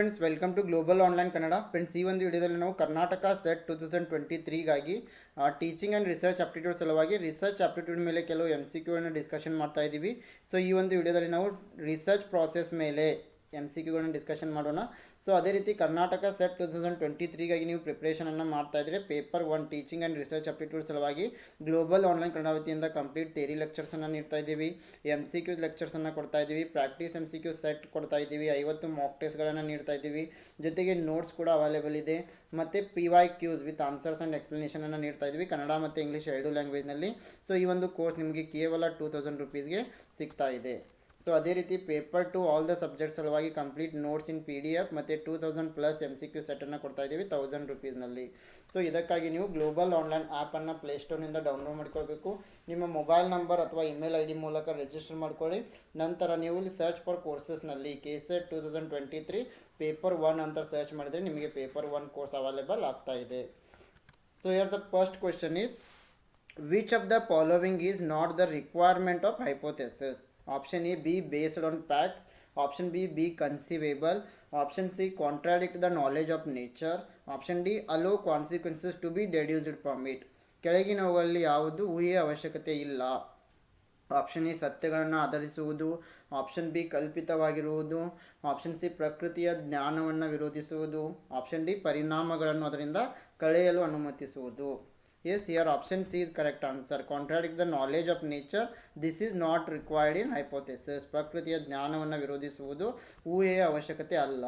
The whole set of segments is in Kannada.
Friends welcome to global online Kannada. Friends, ಈ ಒಂದು ವಿಡಿಯೋದಲ್ಲಿ ನಾವು ಕರ್ನಾಟಕ ಸೆಟ್ 2023ಗಾಗಿ ಟೀಚಿಂಗ್ ಆ್ಯಂಡ್ ರಿಸರ್ಚ್ ಆಪ್ಟಿಟ್ಯೂಡ್ ಸಲುವಾಗಿ ರಿಸರ್ಚ್ ಆಪ್ಟಿಟ್ಯೂಡ್ ಮೇಲೆ ಕೆಲವು MCQ ಅನ್ನು ಡಿಸ್ಕಷನ್ ಮಾಡ್ತಾ ಇದ್ದೀವಿ. ಸೊ ಈ ಒಂದು ವಿಡಿಯೋದಲ್ಲಿ ನಾವು ರಿಸರ್ಚ್ ಪ್ರಾಸೆಸ್ ಮೇಲೆ MCQಗಳನ್ನು ಡಿಸ್ಕಷನ್ ಮಾಡೋಣ. ಸೊ ಅದೇ ರೀತಿ ಕರ್ನಾಟಕ ಸೆಟ್ 2023ಗಾಗಿ ನೀವು ಪ್ರಿಪ್ರೇಷನನ್ನು ಮಾಡ್ತಾ ಇದ್ದರೆ paper 1 teaching and research aptitude ಸಲುವಾಗಿ ಗ್ಲೋಬಲ್ ಆನ್ಲೈನ್ ಕನ್ನಡ ವತಿಯಿಂದ ಕಂಪ್ಲೀಟ್ ಥಿಯರಿ ಲೆಕ್ಚರ್ಸನ್ನು ನೀಡ್ತಾ ಇದ್ದೀವಿ, MCQ ಲೆಕ್ಚರ್ಸನ್ನು ಕೊಡ್ತಾ ಇದ್ದೀವಿ, ಪ್ರಾಕ್ಟೀಸ್ MCQ ಸೆಟ್ ಕೊಡ್ತಾ ಇದ್ದೀವಿ, 50 ಮಾಕ್ ಟೆಸ್ಟ್ಗಳನ್ನು ನೀಡ್ತಾ ಇದ್ದೀವಿ, ಜೊತೆಗೆ ನೋಟ್ಸ್ ಕೂಡ ಅವೈಲೇಬಲ್ ಇದೆ, ಮತ್ತು PYQs ವಿತ್ ಆನ್ಸರ್ಸ್ ಆ್ಯಂಡ್ ಎಕ್ಸ್ಪ್ಲನೇಷನನ್ನು ನೀಡ್ತಾ ಇದ್ದೀವಿ ಕನ್ನಡ ಮತ್ತು ಇಂಗ್ಲೀಷ್ ಎರಡು ಲ್ಯಾಂಗ್ವೇಜ್ನಲ್ಲಿ. ಸೊ ಈ ಒಂದು ಕೋರ್ಸ್ ನಿಮಗೆ ಕೇವಲ 2000 ರುಪೀಸ್ಗೆ ಸಿಗ್ತಾ ಇದೆ. ಸೊ ಅದೇ ರೀತಿ ಪೇಪರ್ 2 ಆಲ್ ದ ಸಬ್ಜೆಕ್ಟ್ಸ್ ಸಲುವಾಗಿ ಕಂಪ್ಲೀಟ್ ನೋಟ್ಸ್ ಇನ್ PDF ಮತ್ತು 2000+ MCQ ಸೆಟ್ಟನ್ನು ಕೊಡ್ತಾ ಇದ್ದೀವಿ 1000 ರುಪೀಸ್ನಲ್ಲಿ. ಸೊ ಇದಕ್ಕಾಗಿ ನೀವು ಗ್ಲೋಬಲ್ ಆನ್ಲೈನ್ ಆ್ಯಪನ್ನು ಪ್ಲೇಸ್ಟೋರ್ನಿಂದ ಡೌನ್ಲೋಡ್ ಮಾಡ್ಕೊಳ್ಬೇಕು. ನಿಮ್ಮ ಮೊಬೈಲ್ ನಂಬರ್ ಅಥವಾ ಇಮೇಲ್ ID ಮೂಲಕ ರಿಜಿಸ್ಟರ್ ಮಾಡ್ಕೊಳ್ಳಿ. ನಂತರ ನೀವು ಇಲ್ಲಿ ಸರ್ಚ್ ಫಾರ್ ಕೋರ್ಸಸ್ನಲ್ಲಿ KSET 2023 ಪೇಪರ್ 1 ಅಂತ ಸರ್ಚ್ ಮಾಡಿದರೆ ನಿಮಗೆ ಪೇಪರ್ 1 ಕೋರ್ಸ್ ಅವೈಲೇಬಲ್ ಆಗ್ತಾ ಇದೆ. So here the first question is, which of the following is not the requirement of hypothesis? Option A, be based on facts. Option B, be conceivable. Option C, contradict the knowledge of nature. Option D, allow consequences to be deduced from it. ಕೆಳಗಿನವುಗಳಲ್ಲಿ ಯಾವುದು ಊಹೆಯ ಅವಶ್ಯಕತೆ ಇಲ್ಲ? ಆಪ್ಷನ್ ಎ ಸತ್ಯಗಳನ್ನು ಆಧರಿಸುವುದು, ಆಪ್ಷನ್ ಬಿ ಕಲ್ಪಿತವಾಗಿರುವುದು, ಆಪ್ಷನ್ ಸಿ ಪ್ರಕೃತಿಯ ಜ್ಞಾನವನ್ನು ವಿರೋಧಿಸುವುದು, ಆಪ್ಷನ್ ಡಿ ಪರಿಣಾಮಗಳನ್ನು ಅದರಿಂದ ಕಳೆಯಲು ಅನುಮತಿಸುವುದು. Yes, here option C is correct answer. Contradict the knowledge of nature. This is not required in hypothesis. ಪ್ರಕೃತಿಯ ಜ್ಞಾನವನ್ನು ವಿರೋಧಿಸುವುದು ಊಹೆಯ ಅವಶ್ಯಕತೆ ಅಲ್ಲ.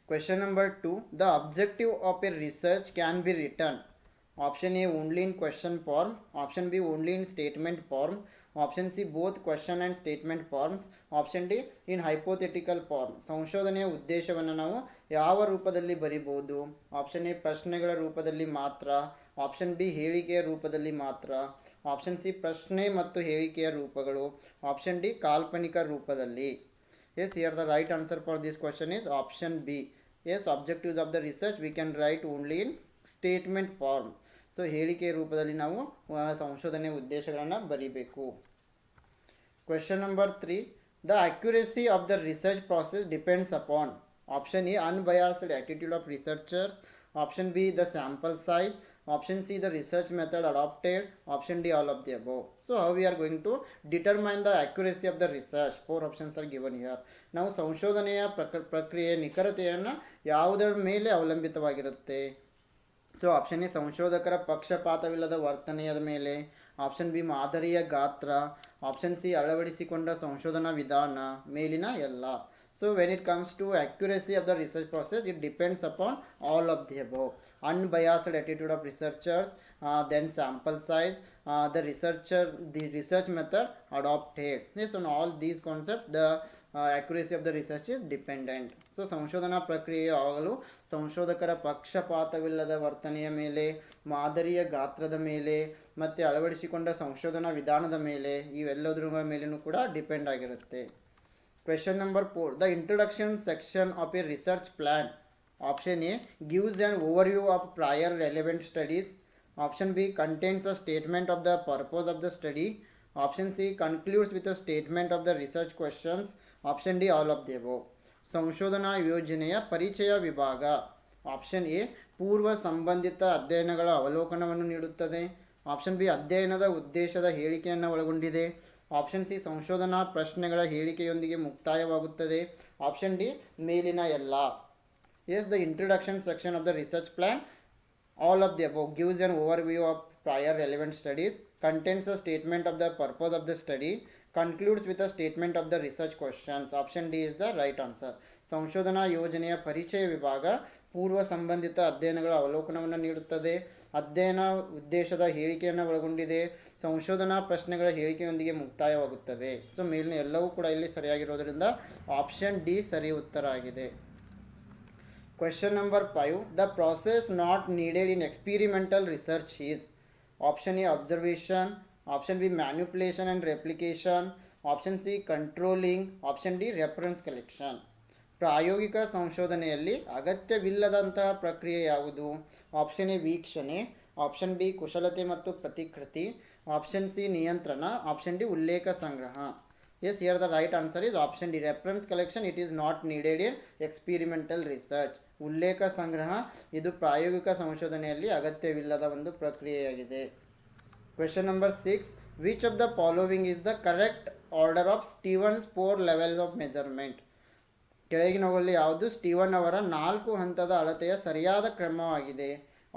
Question number 2. The objective of a research can be written. Option A, only in question form. Option B, only in statement form. Option C, both question and statement forms. Option D, in hypothetical form. ಸಂಶೋಧನೆಯ ಉದ್ದೇಶವನ್ನು ನಾವು ಯಾವ ರೂಪದಲ್ಲಿ ಬರಿಬಹುದು? ಆಪ್ಷನ್ ಎ ಪ್ರಶ್ನೆಗಳ ರೂಪದಲ್ಲಿ ಮಾತ್ರ, ಆಪ್ಷನ್ ಬಿ ಹೇಳಿಕೆಯ ರೂಪದಲ್ಲಿ ಮಾತ್ರ, ಆಪ್ಷನ್ ಸಿ ಪ್ರಶ್ನೆ ಮತ್ತು ಹೇಳಿಕೆಯ ರೂಪಗಳು, ಆಪ್ಷನ್ ಡಿ ಕಾಲ್ಪನಿಕ ರೂಪದಲ್ಲಿ. Yes, here the right answer for this question is option B. Yes, objectives of the research we can write only in statement form. So ಹೇಳಿಕೆಯ ರೂಪದಲ್ಲಿ ನಾವು ಸಂಶೋಧನೆ ಉದ್ದೇಶಗಳನ್ನು ಬರೀಬೇಕು. Question number 3. The accuracy of the research process depends upon. Option A unbiased attitude of researchers, option B the sample size, option C the research method adapted, option D all of the above. So how we are going to determine the accuracy of the research? 4 options are given here. ನಾವು ಸಂಶೋಧನೆಯ ಪ್ರಕ್ರಿಯೆಯ ನಿಖರತೆಯನ್ನು ಯಾವುದರ ಮೇಲೆ ಅವಲಂಬಿತವಾಗಿರುತ್ತೆ? ಸೊ ಆಪ್ಷನ್ ಎ ಸಂಶೋಧಕರ ಪಕ್ಷಪಾತವಿಲ್ಲದ ವರ್ತನೆಯ ಮೇಲೆ, ಆಪ್ಷನ್ ಬಿ ಮಾದರಿಯ ಗಾತ್ರ, ಆಪ್ಷನ್ ಸಿ ಅಳವಡಿಸಿಕೊಂಡ ಸಂಶೋಧನಾ ವಿಧಾನ, ಮೇಲಿನ ಎಲ್ಲ. So when it comes to accuracy of the research process, it depends upon all of the above. Unbiased attitude of researchers, then sample size, the research method adopted. Yes, on all these concepts the accuracy of the research is dependent. So ಸಂಶೋಧನಾ ಪ್ರಕ್ರಿಯೆಯು ಯಾವಾಗಲೂ ಸಂಶೋಧಕರ ಪಕ್ಷಪಾತವಿಲ್ಲದ ವರ್ತನೆಯ ಮೇಲೆ, ಮಾದರಿಯ ಗಾತ್ರದ ಮೇಲೆ ಮತ್ತು ಅಳವಡಿಸಿಕೊಂಡ ಸಂಶೋಧನಾ ವಿಧಾನದ ಮೇಲೆ, ಇವೆಲ್ಲದರ ಮೇಲೂ ಕೂಡ ಡಿಪೆಂಡ್ ಆಗಿರುತ್ತೆ. Question number 4. The introduction section of A research plan. Option A gives an overview of prior relevant studies. Option B contains a statement of the purpose of the study. Option C concludes with a statement of the research questions. Option D all of the above. ಸಂಶೋಧನಾ ಯೋಜನೆಯ ಪರಿಚಯ ವಿಭಾಗ. ಆಪ್ಷನ್ ಎ ಪೂರ್ವ ಸಂಬಂಧಿತ ಅಧ್ಯಯನಗಳ ಅವಲೋಕನವನ್ನು ನೀಡುತ್ತದೆ. ಆಪ್ಷನ್ ಬಿ ಅಧ್ಯಯನದ ಉದ್ದೇಶದ ಹೇಳಿಕೆಯನ್ನು ಒಳಗೊಂಡಿದೆ. ಆಪ್ಷನ್ ಸಿ ಸಂಶೋಧನಾ ಪ್ರಶ್ನೆಗಳ ಹೇಳಿಕೆಯೊಂದಿಗೆ ಮುಕ್ತಾಯವಾಗುತ್ತದೆ. ಆಪ್ಷನ್ ಡಿ ಮೇಲಿನ ಎಲ್ಲ. Yes, the introduction section of the research plan, all of the above, gives an overview of prior relevant studies, contains a statement of the purpose of the study, concludes with a statement of the research questions. Option D is the right answer. ಸಂಶೋಧನಾ ಯೋಜನೆಯ ಪರಿಚಯ ವಿಭಾಗ ಪೂರ್ವ ಸಂಬಂಧಿತ ಅಧ್ಯಯನಗಳ ಅವಲೋಕನವನ್ನು ನೀಡುತ್ತದೆ, ಅಧ್ಯಯನ ಉದ್ದೇಶದ ಹೇಳಿಕೆಯನ್ನು ಒಳಗೊಂಡಿದೆ, ಸಂಶೋಧನಾ ಪ್ರಶ್ನೆಗಳ ಹೇಳಿಕೆಯೊಂದಿಗೆ ಮುಕ್ತಾಯವಾಗುತ್ತದೆ. ಸೊ ಮೇಲಿನ ಎಲ್ಲವೂ ಕೂಡ ಇಲ್ಲಿ ಸರಿಯಾಗಿರೋದ್ರಿಂದ ಆಪ್ಷನ್ ಡಿ ಸರಿ ಉತ್ತರ ಆಗಿದೆ. Question number 5. The process not needed in experimental research is. Option A observation, option B manipulation and replication, option C controlling, option D reference collection. ಪ್ರಾಯೋಗಿಕ ಸಂಶೋಧನೆಯಲ್ಲಿ ಅಗತ್ಯವಿಲ್ಲದಂತಹ ಪ್ರಕ್ರಿಯೆ ಯಾವುದು? ಆಪ್ಷನ್ ಎ ವೀಕ್ಷಣೆ, ಆಪ್ಷನ್ ಬಿ ಕುಶಲತೆ ಮತ್ತು ಪ್ರತಿಕೃತಿ, ಆಪ್ಷನ್ ಸಿ ನಿಯಂತ್ರಣ, ಆಪ್ಷನ್ ಡಿ ಉಲ್ಲೇಖ ಸಂಗ್ರಹ. Yes, here the right answer is option D. Reference collection, it is not needed in experimental research. ಉಲ್ಲೇಖ ಸಂಗ್ರಹ ಇದು ಪ್ರಾಯೋಗಿಕ ಸಂಶೋಧನೆಯಲ್ಲಿ ಅಗತ್ಯವಿಲ್ಲದ ಒಂದು ಪ್ರಕ್ರಿಯೆಯಾಗಿದೆ. Question number 6. Which of the following is the correct order of Stevens 4 levels of measurement? ಕೆಳಗಿನವುಗಳಲ್ಲಿ ಯಾವುದು ಸ್ಟೀವನ್ ಅವರ 4 ಹಂತದ ಅಳತೆಯ ಸರಿಯಾದ ಕ್ರಮವಾಗಿದೆ?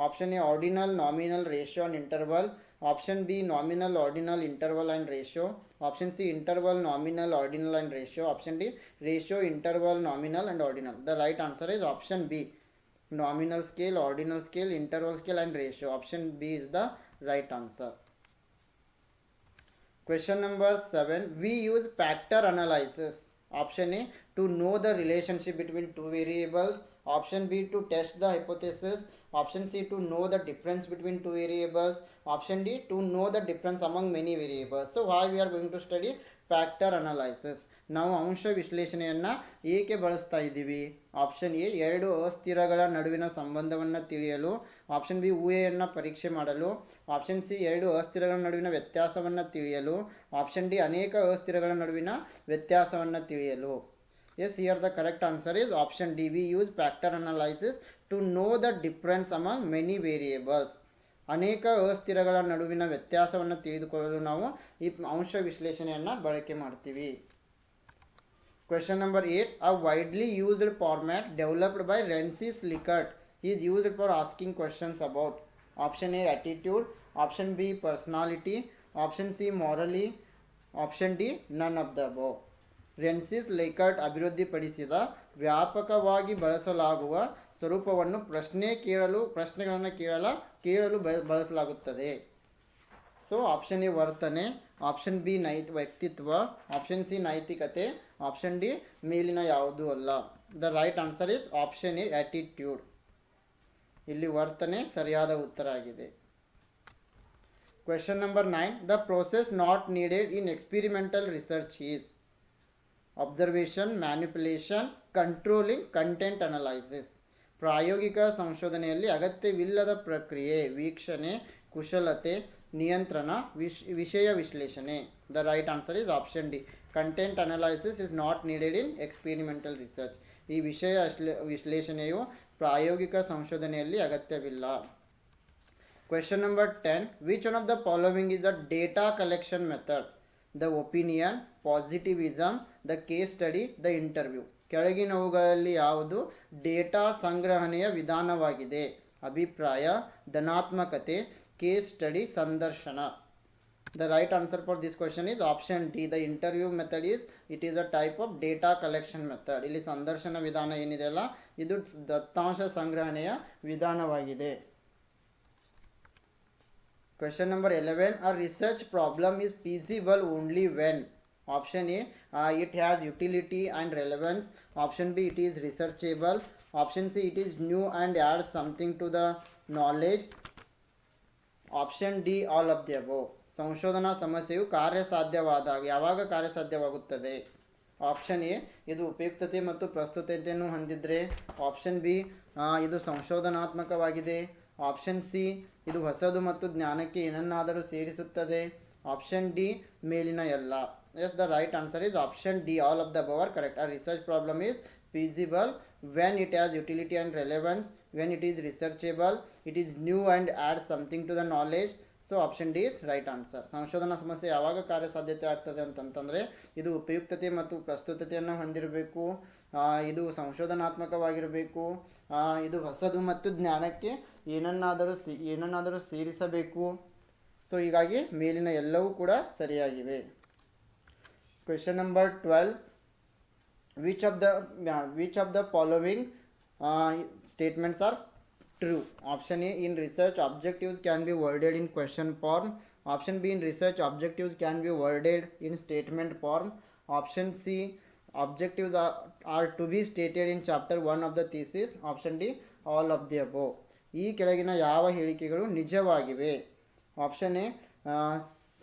Option A ordinal, nominal, ratio and interval. Option B nominal, ordinal, interval and ratio. Option C interval, nominal, ordinal and ratio. Option D ratio, interval, nominal and ordinal. The right answer is option B. Nominal scale, ordinal scale, interval scale and ratio. Option B is the right answer. Question number 7. We use factor analysis. Option A to know the relationship between two variables. Option B to test the hypothesis. Option C to know the difference between two variables. Option D to know the difference among many variables. So why we are going to study factor analysis? ನಾವು ಅಂಶ ವಿಶ್ಲೇಷಣೆಯನ್ನು ಏಕೆ ಬಳಸ್ತಾ ಇದ್ದೀವಿ? ಆಪ್ಷನ್ ಎ ಎರಡು ಅಸ್ಥಿರಗಳ ನಡುವಿನ ಸಂಬಂಧವನ್ನು ತಿಳಿಯಲು. ಆಪ್ಷನ್ ಬಿ ಊಹೆಯನ್ನು ಪರೀಕ್ಷೆ ಮಾಡಲು. ಆಪ್ಷನ್ ಸಿ ಎರಡು ಅಸ್ಥಿರಗಳ ನಡುವಿನ ವ್ಯತ್ಯಾಸವನ್ನು ತಿಳಿಯಲು. ಆಪ್ಷನ್ ಡಿ ಅನೇಕ ಅಸ್ಥಿರಗಳ ನಡುವಿನ ವ್ಯತ್ಯಾಸವನ್ನು ತಿಳಿಯಲು. Yes, here the correct answer is option D. We use factor analysis to know the difference among many variables. ಅನೇಕ ಅಸ್ಥಿರಗಳ ನಡುವಿನ ವ್ಯತ್ಯಾಸವನ್ನು ತಿಳಿದುಕೊಳ್ಳಲು ನಾವು ಈ ಅಂಶ ವಿಶ್ಲೇಷಣೆಯನ್ನು ಬಳಕೆ ಮಾಡ್ತೀವಿ. Question number 8. A widely used format developed by Rensis Likert is used for asking questions about. Option A attitude. Option B personality. Option C morally. Option D none of the above. ರೆನ್ಸಿಸ್ Likert ಅಭಿವೃದ್ಧಿಪಡಿಸಿದ ವ್ಯಾಪಕವಾಗಿ ಬಳಸಲಾಗುವ ಸ್ವರೂಪವನ್ನು ಪ್ರಶ್ನೆಗಳನ್ನು ಕೇಳಲು ಬಳಸಲಾಗುತ್ತದೆ. ಸೊ ಆಪ್ಷನ್ ಎ ವರ್ತನೆ, ಆಪ್ಷನ್ ಬಿ ವ್ಯಕ್ತಿತ್ವ, ಆಪ್ಷನ್ ಸಿ ನೈತಿಕತೆ, ಆಪ್ಷನ್ ಡಿ ಮೇಲಿನ ಯಾವುದೂ ಅಲ್ಲ. The right answer is option A attitude. ಇಲ್ಲಿ ವರ್ತನೆ ಸರಿಯಾದ ಉತ್ತರ ಆಗಿದೆ. Question number 9. The process not needed in experimental research is observation, manipulation, controlling, content analysis. ಪ್ರಾಯೋಗಿಕ ಸಂಶೋಧನೆಯಲ್ಲಿ ಅಗತ್ಯವಿಲ್ಲದ ಪ್ರಕ್ರಿಯೆ ವೀಕ್ಷಣೆ, ಕುಶಲತೆ, ನಿಯಂತ್ರಣ, ವಿಷಯ ವಿಶ್ಲೇಷಣೆ. The right answer is option D. Content analysis is not needed in experimental research. ಈ ವಿಷಯ ವಿಶ್ಲೇಷಣೆಯು ಪ್ರಾಯೋಗಿಕ ಸಂಶೋಧನೆಯಲ್ಲಿ ಅಗತ್ಯವಿಲ್ಲ. Question number 10. Which one of the following is a data collection method? The opinion, positivism, the case study, the interview. ಕೆಳಗಿನವುಗಳಲ್ಲಿ ಯಾವುದು ಡೇಟಾ ಸಂಗ್ರಹಣೆಯ ವಿಧಾನವಾಗಿದೆ? ಅಭಿಪ್ರಾಯ, ಧನಾತ್ಮಕತೆ, ಕೇಸ್ ಸ್ಟಡಿ, ಸಂದರ್ಶನ. The right answer for this question is option D. The interview method it is a type of data collection method. ಇಲ್ಲಿ ಸಂದರ್ಶನ ವಿಧಾನ ಏನಿದೆಯಲ್ಲ ಇದು ದತ್ತಾಂಶ ಸಂಗ್ರಹಣೆಯ ವಿಧಾನವಾಗಿದೆ. Question number 11. A research problem is feasible only when. Option A it has utility and relevance. Option B it is researchable. Option C it is new and adds something to the knowledge. Option D all of the above. ಸಂಶೋಧನಾ ಸಮಸ್ಯೆಯು ಕಾರ್ಯಸಾಧ್ಯವಾದಾಗ ಯಾವಾಗ ಕಾರ್ಯಸಾಧ್ಯವಾಗುತ್ತದೆ? ಆಪ್ಷನ್ ಎ ಇದು ಉಪಯುಕ್ತತೆ ಮತ್ತು ಪ್ರಸ್ತುತತೆಯನ್ನು ಹೊಂದಿದ್ರೆ. ಆಪ್ಷನ್ ಬಿ ಇದು ಸಂಶೋಧನಾತ್ಮಕವಾಗಿದೆ. ಆಪ್ಷನ್ ಸಿ ಇದು ಹೊಸದು ಮತ್ತು ಜ್ಞಾನಕ್ಕೆ ಏನನ್ನಾದರೂ ಸೇರಿಸುತ್ತದೆ. ಆಪ್ಷನ್ ಡಿ ಮೇಲಿನ ಎಲ್ಲ. Yes, the right answer is option D. All of the above are correct. A research problem is feasible when it has utility and relevance, when it is researchable, it is new and adds something to the knowledge. So option D is right answer. ಸಂಶೋಧನಾ ಸಮಸ್ಯೆ ಯಾವಾಗ ಕಾರ್ಯಸಾಧ್ಯತೆ ಆಗ್ತದೆ ಅಂತಂತಂದರೆ ಇದು ಉಪಯುಕ್ತತೆ ಮತ್ತು ಪ್ರಸ್ತುತತೆಯನ್ನು ಹೊಂದಿರಬೇಕು, ಇದು ಸಂಶೋಧನಾತ್ಮಕವಾಗಿರಬೇಕು, ಇದು ಹೊಸದು ಮತ್ತು ಜ್ಞಾನಕ್ಕೆ ಏನನ್ನಾದರೂ ಸೇರಿಸಬೇಕು. ಸೊ ಹೀಗಾಗಿ ಮೇಲಿನ ಎಲ್ಲವೂ ಕೂಡ ಸರಿಯಾಗಿವೆ. Question number 12. Which of the following statements are true? Option A, in research objectives can be worded in question form. Option B, in research objectives can be worded in statement form. Option C, objectives are to be stated in chapter 1 of the thesis. Option D, all of the above. ಈ ಕೆಳಗಿನ ಯಾವ ಹೇಳಿಕೆಗಳು ನಿಜವಾಗಿವೆ? ಆಪ್ಷನ್ ಎ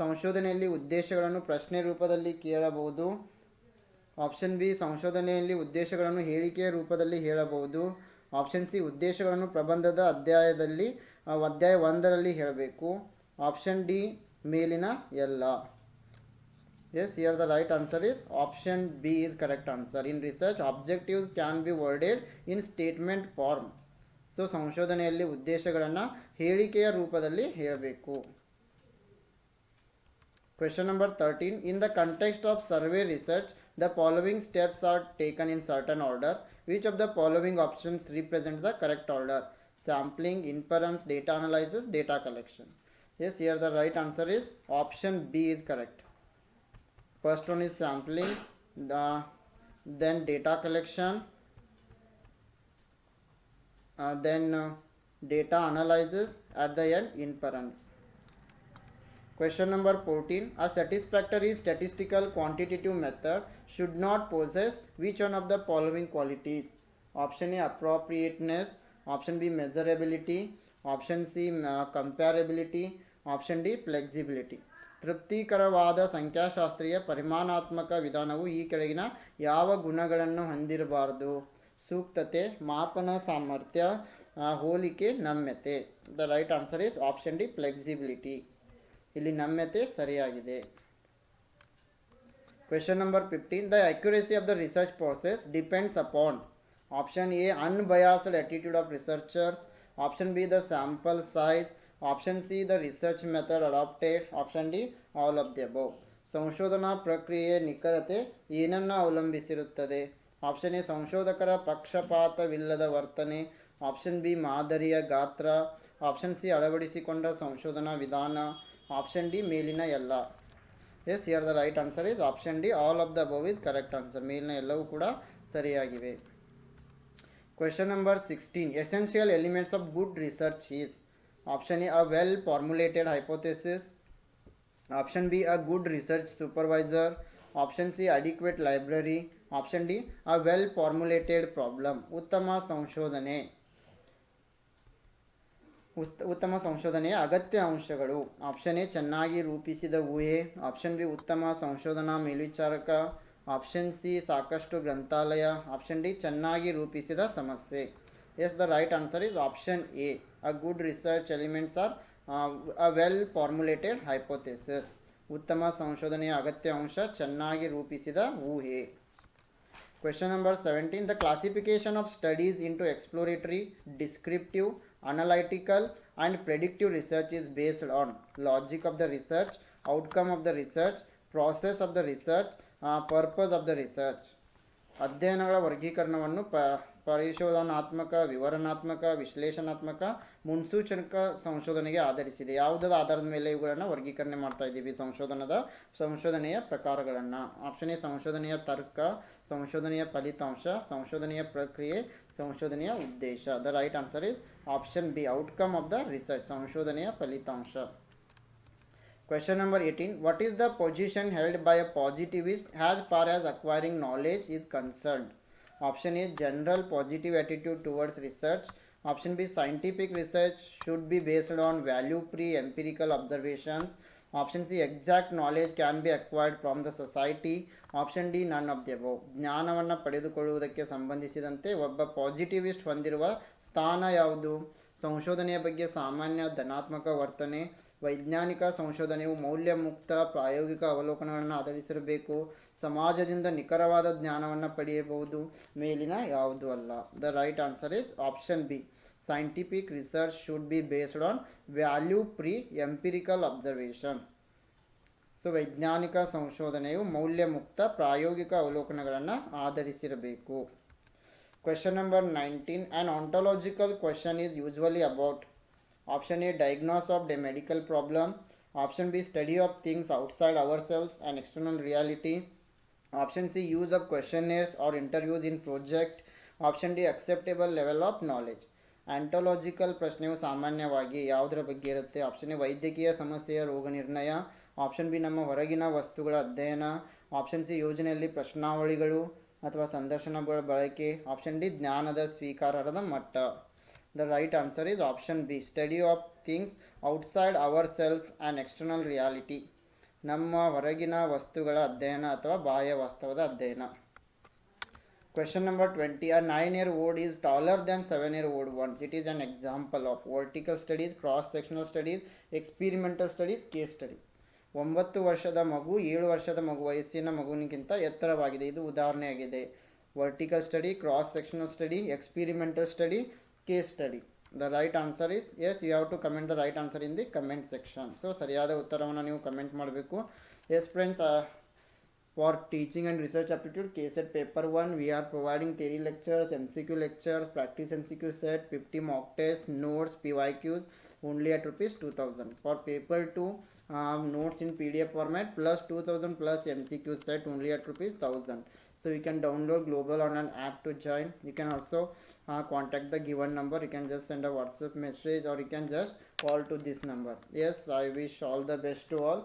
ಸಂಶೋಧನೆಯಲ್ಲಿ ಉದ್ದೇಶಗಳನ್ನು ಪ್ರಶ್ನೆ ರೂಪದಲ್ಲಿ ಕೇಳಬಹುದು. ಆಪ್ಷನ್ ಬಿ ಸಂಶೋಧನೆಯಲ್ಲಿ ಉದ್ದೇಶಗಳನ್ನು ಹೇಳಿಕೆಯ ರೂಪದಲ್ಲಿ ಹೇಳಬಹುದು. ಆಪ್ಷನ್ ಸಿ ಉದ್ದೇಶಗಳನ್ನು ಪ್ರಬಂಧದ ಅಧ್ಯಾಯ 1ರಲ್ಲಿ ಹೇಳಬೇಕು. ಆಪ್ಷನ್ ಡಿ ಮೇಲಿನ ಎಲ್ಲ. Yes, here the right answer is option B is correct answer. In research, objectives can be worded in statement form. So ಸಂಶೋಧನೆಯಲ್ಲಿ ಉದ್ದೇಶಗಳನ್ನು ಹೇಳಿಕೆಯ ರೂಪದಲ್ಲಿ ಹೇಳಬೇಕು. Question number 13. In the context of survey research, the following steps are taken in certain order. Which of the following options represent the correct order? Sampling, inference, data analysis, data collection. Yes, here the right answer is option B is correct. First one is sampling, then data collection, then data analysis, at the end inference. Question number 14. A satisfactory statistical quantitative method should not possess which one of the following qualities? Option A appropriateness, option B measurability, option C comparability, option D flexibility. ತೃಪ್ತಿಕರವಾದ ಸಂಖ್ಯಾಶಾಸ್ತ್ರೀಯ ಪರಿಮಾಣಾತ್ಮಕ ವಿಧಾನವು ಈ ಕೆಳಗಿನ ಯಾವ ಗುಣಗಳನ್ನು ಹೊಂದಿರಬಾರದು? ಸೂಕ್ತತೆ, ಮಾಪನ ಸಾಮರ್ಥ್ಯ, ಹೋಲಿಕೆ, ನಮ್ಯತೆ. The right answer is option D flexibility. ಇಲ್ಲಿ ನಮ್ಯತೆ ಸರಿಯಾಗಿದೆ. Question number 15. The accuracy of the research process depends upon option A unbiased attitude of researchers, option B the sample size, option C the research method adopted, option D all of the above. ಸಂಶೋಧನಾ ಪ್ರಕ್ರಿಯೆಯ ನಿಖರತೆ ಏನನ್ನು ಅವಲಂಬಿಸಿರುತ್ತದೆ? ಆಪ್ಷನ್ ಎ ಸಂಶೋಧಕರ ಪಕ್ಷಪಾತವಿಲ್ಲದ ವರ್ತನೆ, ಆಪ್ಷನ್ ಬಿ ಮಾದರಿಯ ಗಾತ್ರ, ಆಪ್ಷನ್ ಸಿ ಅಳವಡಿಸಿಕೊಂಡ ಸಂಶೋಧನಾ ವಿಧಾನ, ಆಪ್ಷನ್ ಡಿ ಮೇಲಿನ ಎಲ್ಲ. Yes, here the right answer is option D all of the above is correct answer. ಮೇಲಿನ ಎಲ್ಲವೂ ಕೂಡ ಸರಿಯಾಗಿವೆ. Question number 16. Essential elements of good research is option A a well formulated hypothesis, option B a good research supervisor, option C adequate library, option D a well formulated problem. ಉತ್ತಮ ಸಂಶೋಧನೆಯ ಅಗತ್ಯ ಅಂಶಗಳು. ಆಪ್ಷನ್ ಎ ಚೆನ್ನಾಗಿ ರೂಪಿಸಿದ ಊಹೆ, ಆಪ್ಷನ್ ಬಿ ಉತ್ತಮ ಸಂಶೋಧನಾ ಮೇಲ್ವಿಚಾರಕ, ಆಪ್ಷನ್ ಸಿ ಸಾಕಷ್ಟು ಗ್ರಂಥಾಲಯ, ಆಪ್ಷನ್ ಡಿ ಚೆನ್ನಾಗಿ ರೂಪಿಸಿದ ಸಮಸ್ಯೆ. Yes, the right answer is option A a good research elements are a well formulated hypothesis. ಉತ್ತಮ ಸಂಶೋಧನೆಯ ಅಗತ್ಯ ಅಂಶ ಚೆನ್ನಾಗಿ ರೂಪಿಸಿದ ಊಹೆ. Question number 17. The classification of studies into exploratory, descriptive, analytical and predictive research is based on logic of the research, outcome of the research, process of the research, purpose of the research. ಅಧ್ಯಯನಗಳ ವರ್ಗೀಕರಣವನ್ನು ಪರಿಶೋಧನಾತ್ಮಕ, ವಿವರಣಾತ್ಮಕ, ವಿಶ್ಲೇಷಣಾತ್ಮಕ, ಮುನ್ಸೂಚಕ ಸಂಶೋಧನೆಗೆ ಆಧರಿಸಿದೆ. ಯಾವುದರ ಆಧಾರದ ಮೇಲೆ ಇವುಗಳನ್ನು ವರ್ಗೀಕರಣ ಮಾಡ್ತಾ ಇದ್ದೀವಿ? ಸಂಶೋಧನೆಯ ಪ್ರಕಾರಗಳನ್ನು. ಆಪ್ಷನ್ ಎ ಸಂಶೋಧನೆಯ ತರ್ಕ, ಸಂಶೋಧನೆಯ ಫಲಿತಾಂಶ, ಸಂಶೋಧನೆಯ ಪ್ರಕ್ರಿಯೆ, ಸಂಶೋಧನೆಯ ಉದ್ದೇಶ. The right answer is option B outcome of the research, ಸಂಶೋಧನೆಯ ಫಲಿತಾಂಶ. Question number 18. What is the position held by a positivist as far as acquiring knowledge is concerned? Option A general positive attitude towards research, option B scientific research should be based on value free empirical observations, option C exact knowledge can be acquired from the society, option D none of the above. ಜ್ಞಾನವನ್ನು ಪಡೆದುಕೊಳ್ಳುವುದಕ್ಕೆ ಸಂಬಂಧಿಸಿದಂತೆ ಒಬ್ಬ ಪಾಸಿಟಿವಿಸ್ಟ್ ಹೊಂದಿರುವ ಸ್ಥಾನ ಯಾವುದು? ಸಂಶೋಧನೆಯ ಬಗ್ಗೆ ಸಾಮಾನ್ಯ ಧನಾತ್ಮಕ ವರ್ತನೆ, ವೈಜ್ಞಾನಿಕ ಸಂಶೋಧನೆಯು ಮೌಲ್ಯ ಮುಕ್ತ ಪ್ರಾಯೋಗಿಕ ಅವಲೋಕನಗಳನ್ನು ಆಧರಿಸಿರಬೇಕು, ಸಮಾಜದಿಂದ ನಿಖರವಾದ ಜ್ಞಾನವನ್ನು ಪಡೆಯಬಹುದು, ಮೇಲಿನ ಯಾವುದು ಅಲ್ಲ. The right answer is option B scientific research should be based on value free empirical observations. So ವೈಜ್ಞಾನಿಕ ಸಂಶೋಧನೆಯು ಮೌಲ್ಯ ಮುಕ್ತ ಪ್ರಾಯೋಗಿಕ ಅವಲೋಕನಗಳನ್ನು ಆಧರಿಸಿರಬೇಕು. Question number 19. An ontological question is usually about option A diagnosis of a medical problem, option B study of things outside ourselves and external reality, option C use of questionnaires or interviews in project, option D acceptable level of knowledge. ಆಂಟೋಲಾಜಿಕಲ್ ಪ್ರಶ್ನೆಯು ಸಾಮಾನ್ಯವಾಗಿ ಯಾವುದರ ಬಗ್ಗೆ ಇರುತ್ತೆ? ಆಪ್ಷನ್ ಎ ವೈದ್ಯಕೀಯ ಸಮಸ್ಯೆಯ ರೋಗ ನಿರ್ಣಯ, ಆಪ್ಷನ್ ಬಿ ನಮ್ಮ ಹೊರಗಿನ ವಸ್ತುಗಳ ಅಧ್ಯಯನ, ಆಪ್ಷನ್ ಸಿ ಯೋಜನೆಯಲ್ಲಿ ಪ್ರಶ್ನಾವಳಿಗಳು ಅಥವಾ ಸಂದರ್ಶನಗಳ ಬಳಕೆ, ಆಪ್ಷನ್ ಡಿ ಜ್ಞಾನದ ಸ್ವೀಕಾರದ ಮಟ್ಟ. The right answer is option B study of things outside ourselves and external reality. ನಮ್ಮ ಹೊರಗಿನ ವಸ್ತುಗಳ ಅಧ್ಯಯನ ಅಥವಾ ಬಾಹ್ಯ ವಾಸ್ತವದ ಅಧ್ಯಯನ. Question number 20. A 9-year-old is taller than 7-year-old once. It is an example of vertical studies, cross-sectional studies, experimental studies, case study. 9 ವರ್ಷದ ಮಗು 7 ವರ್ಷದ ವಯಸ್ಸಿನ ಮಗುವಿಗಿಂತ ಎತ್ತರವಾಗಿದೆ. ಇದು ಉದಾಹರಣೆಯಾಗಿದೆ. Vertical study, cross sectional study, experimental study, case study. The right answer is yes. You have to comment the right answer in the comment section. So ಸರಿಯಾದ ಉತ್ತರವನ್ನು ನೀವು ಕಮೆಂಟ್ ಮಾಡಬೇಕು. Yes friends, for teaching and research aptitude KSET paper 1 we are providing theory lectures, MCQ lectures, practice MCQ set, 50 mock tests, notes, PYQs only at rupees 2000. For paper 2 notes in PDF format plus 2000 plus MCQ set only at rupees 1000. So you can download global online app to join. You can also contact the given number. You can just send a WhatsApp message or you can just call to this number. Yes, I wish all the best to all.